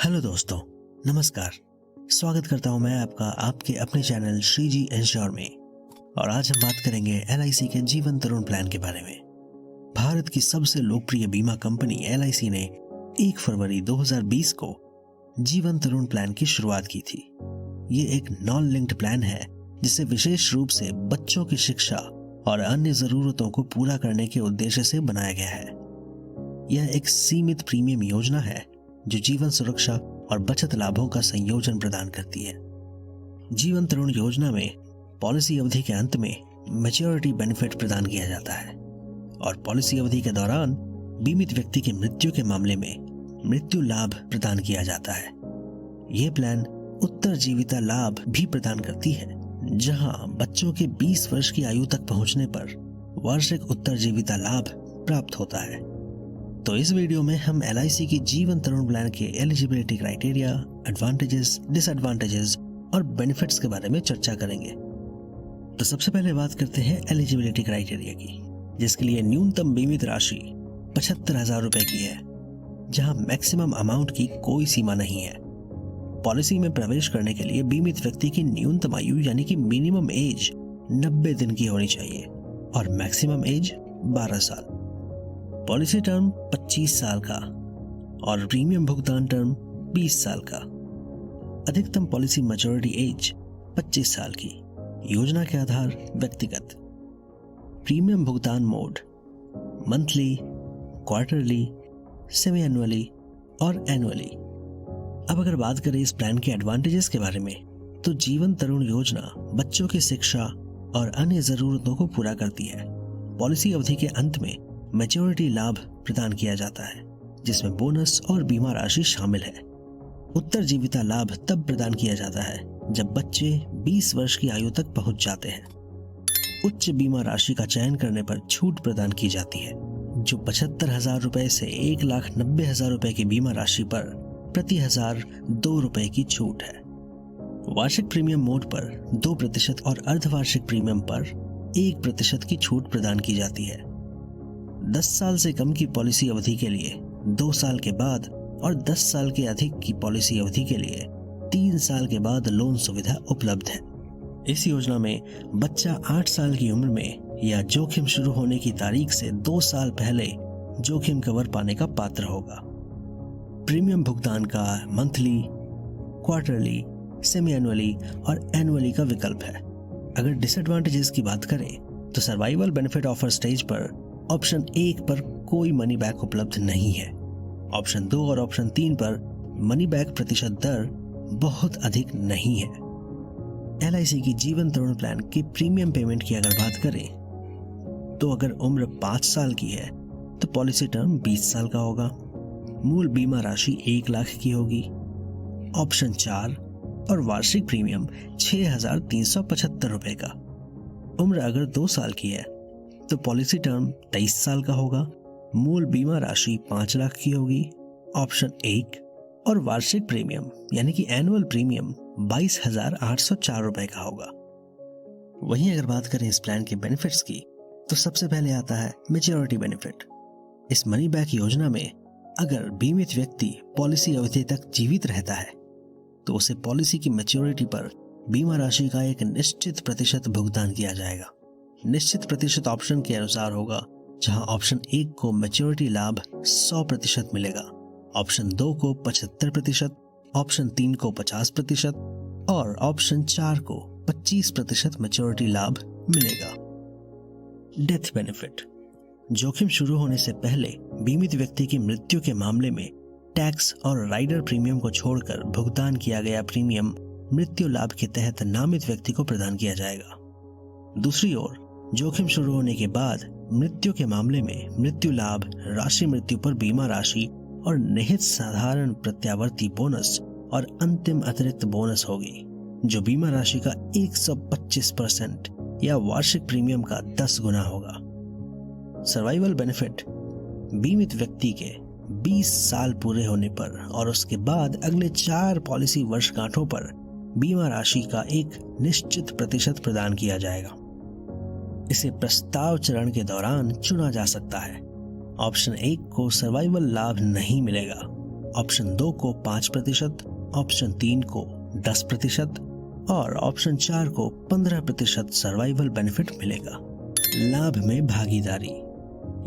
Hello दोस्तों, नमस्कार। स्वागत करता हूं मैं आपका आपके अपने चैनल श्री जी इंश्योर में। और आज हम बात करेंगे LIC के जीवन तरुण प्लान के बारे में। भारत की सबसे लोकप्रिय बीमा कंपनी LIC ने 1 फरवरी 2020 को जीवन तरुण प्लान की शुरुआत की थी। ये एक नॉन लिंक्ड प्लान है जिसे विशेष रूप से बच्चों की शिक्षा और अन्य जरूरतों को पूरा करने के उद्देश्य से बनाया गया है। यह एक सीमित प्रीमियम योजना है जो जीवन सुरक्षा और बचत लाभों का संयोजन प्रदान करती है। जीवन तरुण योजना में पॉलिसी अवधि के अंत में मैच्योरिटी बेनिफिट प्रदान किया जाता है और पॉलिसी अवधि के दौरान बीमित व्यक्ति की मृत्यु के मामले में मृत्यु लाभ प्रदान किया जाता है। यह प्लान उत्तरजीविता लाभ भी प्रदान करती है, जहां बच्चों के 20 वर्ष की आयु तक पहुंचने पर वार्षिक उत्तरजीविता लाभ प्राप्त होता है। तो इस वीडियो में हम LIC की जीवन तरुण प्लान के एलिजिबिलिटी क्राइटेरिया, एडवांटेजेस, डिसएडवांटेजेस और बेनिफिट्स के बारे में चर्चा करेंगे। तो सबसे पहले बात करते हैं एलिजिबिलिटी क्राइटेरिया की, जिसके लिए न्यूनतम बीमित राशि 75,000 रुपए की है, जहां मैक्सिमम अमाउंट की कोई सीमा नहीं है। पॉलिसी में प्रवेश करने के लिए बीमित व्यक्ति की न्यूनतम आयु यानी कि मिनिमम एज 90 दिन की होनी चाहिए और मैक्सिमम एज 12 साल। पॉलिसी टर्म 25 साल का और प्रीमियम भुगतान टर्म 20 साल का। अधिकतम पॉलिसी मैच्योरिटी एज 25 साल की। योजना के आधार व्यक्तिगत। प्रीमियम भुगतान mode monthly, quarterly, semi annually और एनुअली। अब अगर बात करें इस प्लान के एडवांटेजेस के बारे में, तो जीवन तरुण योजना बच्चों की शिक्षा और अन्य जरूरतों को पूरा करती है। पॉलिसी अवधि के अंत में मैच्योरिटी लाभ प्रदान किया जाता है, जिसमें बोनस और बीमा राशि शामिल है। उत्तरजीविता लाभ तब प्रदान किया जाता है जब बच्चे 20 वर्ष की आयु तक पहुंच जाते हैं। उच्च बीमा राशि का चयन करने पर छूट प्रदान की जाती है, जो 75,000 रुपए से 1,90,000 रुपए की बीमा राशि पर प्रति 1000 2 रुपए की छूट है। वार्षिक प्रीमियम मोड पर 2% और अर्धवार्षिक प्रीमियम पर 1% की छूट प्रदान की जाती है। 10 साल से कम की पॉलिसी अवधि के लिए 2 साल के बाद और 10 साल के अधिक की पॉलिसी अवधि के लिए 3 साल के बाद लोन सुविधा उपलब्ध है। इस योजना में बच्चा 8 साल की उम्र में या जोखिम शुरू होने की तारीख से 2 साल पहले जोखिम कवर पाने का पात्र होगा। प्रीमियम भुगतान का मंथली, क्वार्टरली, सेमी एनुअली और एनुअली का विकल्प है। अगर डिसएडवांटेजेस की बात करें तो सर्वाइवल बेनिफिट ऑफर स्टेज पर ऑप्शन 1 पर कोई मनी बैक उपलब्ध नहीं है। ऑप्शन 2 और ऑप्शन 3 पर मनी बैक प्रतिशत दर बहुत अधिक नहीं है। LIC की जीवन तरुण प्लान के प्रीमियम पेमेंट की अगर बात करें तो अगर उम्र 5 साल की है तो पॉलिसी टर्म 20 साल का होगा। मूल बीमा राशि 1 लाख की होगी। ऑप्शन 4 और वार्षिक प्रीमियम 6,375 रुपए का। उम्र अगर 2 साल की है तो पॉलिसी टर्म 23 साल का होगा। मूल बीमा राशि 5 लाख की होगी। ऑप्शन 1 और वार्षिक प्रीमियम यानी कि एनुअल प्रीमियम 22,804 रुपए का होगा। वहीं अगर बात करें इस प्लान के बेनिफिट्स की, तो सबसे पहले आता है मैच्योरिटी बेनिफिट। इस मनी बैक योजना में अगर बीमित व्यक्ति पॉलिसी अवधि तक जीवित रहता है तो उसे पॉलिसी की मैच्योरिटी पर बीमा राशि का एक निश्चित प्रतिशत भुगतान किया जाएगा। निश्चित प्रतिशत ऑप्शन के अनुसार होगा, जहां ऑप्शन 1 को मैच्योरिटी लाभ 100% मिलेगा, ऑप्शन 2 को 75%, ऑप्शन 3 को 50% और ऑप्शन 4 को 25% मैच्योरिटी लाभ मिलेगा। Death benefit. जोखिम शुरू होने से पहले बीमित व्यक्ति की मृत्यु के मामले में टैक्स और राइडर प्रीमियम को छोड़कर भुगतान किया गया प्रीमियम मृत्यु लाभ के तहत नामित व्यक्ति को प्रदान किया जाएगा। दूसरी ओर जोखिम शुरू होने के बाद मृत्यु के मामले में मृत्यु लाभ राशि मृत्यु पर बीमा राशि और निहित साधारण प्रत्यावर्ती बोनस और अंतिम अतिरिक्त बोनस होगी, जो बीमा राशि का 125% या वार्षिक प्रीमियम का 10 गुना होगा। Survival benefit. बीमित व्यक्ति के 20 साल पूरे होने पर और उसके बाद अगले 4 पॉलिसी वर्षगांठों पर बीमा राशि का एक निश्चित प्रतिशत प्रदान किया जाएगा। इसे प्रस्ताव चरण के दौरान चुना जा सकता है। ऑप्शन 1 को सर्वाइवल लाभ नहीं मिलेगा ऑप्शन 2 को 5%, ऑप्शन 3 को 10% और ऑप्शन 4 को 15% सर्वाइवल बेनिफिट मिलेगा। लाभ में भागीदारी।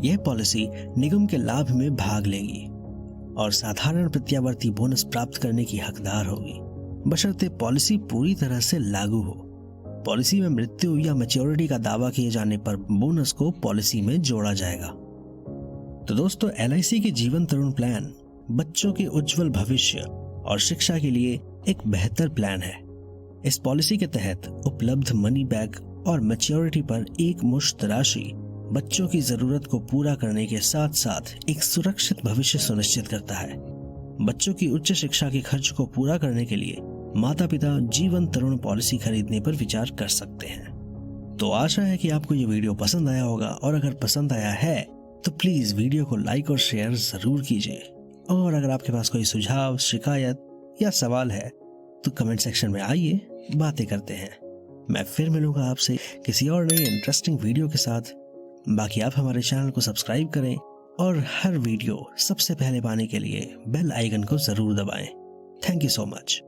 यह पॉलिसी निगम के लाभ में भाग लेगी और साधारण प्रत्यावर्ती बोनस प्राप्त करने की हकदार होगी, बशर्ते पॉलिसी पूरी तरह से लागू हो। पॉलिसी में मृत्यु या मैच्योरिटी का दावा किए जाने पर बोनस को पॉलिसी में जोड़ा जाएगा। तो दोस्तों, LIC के जीवन तरुण प्लान बच्चों के उज्जवल भविष्य और शिक्षा के लिए एक बेहतर प्लान है। इस पॉलिसी के तहत उपलब्ध मनी बैक और मैच्योरिटी पर एक मुश्त राशि बच्चों की जरूरत को पूरा करने के साथ साथ एक सुरक्षित भविष्य सुनिश्चित करता है। बच्चों की उच्च शिक्षा के खर्च को पूरा करने के लिए माता पिता जीवन तरुण पॉलिसी खरीदने पर विचार कर सकते हैं। तो आशा है कि आपको ये वीडियो पसंद आया होगा, और अगर पसंद आया है तो प्लीज वीडियो को लाइक और शेयर जरूर कीजिए। और अगर आपके पास कोई सुझाव, शिकायत या सवाल है तो कमेंट सेक्शन में आइए, बातें करते हैं। मैं फिर मिलूंगा आपसे किसी और नई इंटरेस्टिंग वीडियो के साथ। बाकी आप हमारे चैनल को सब्सक्राइब करें और हर वीडियो सबसे पहले पाने के लिए बेल आइकन को जरूर दबाएं। Thank you so much.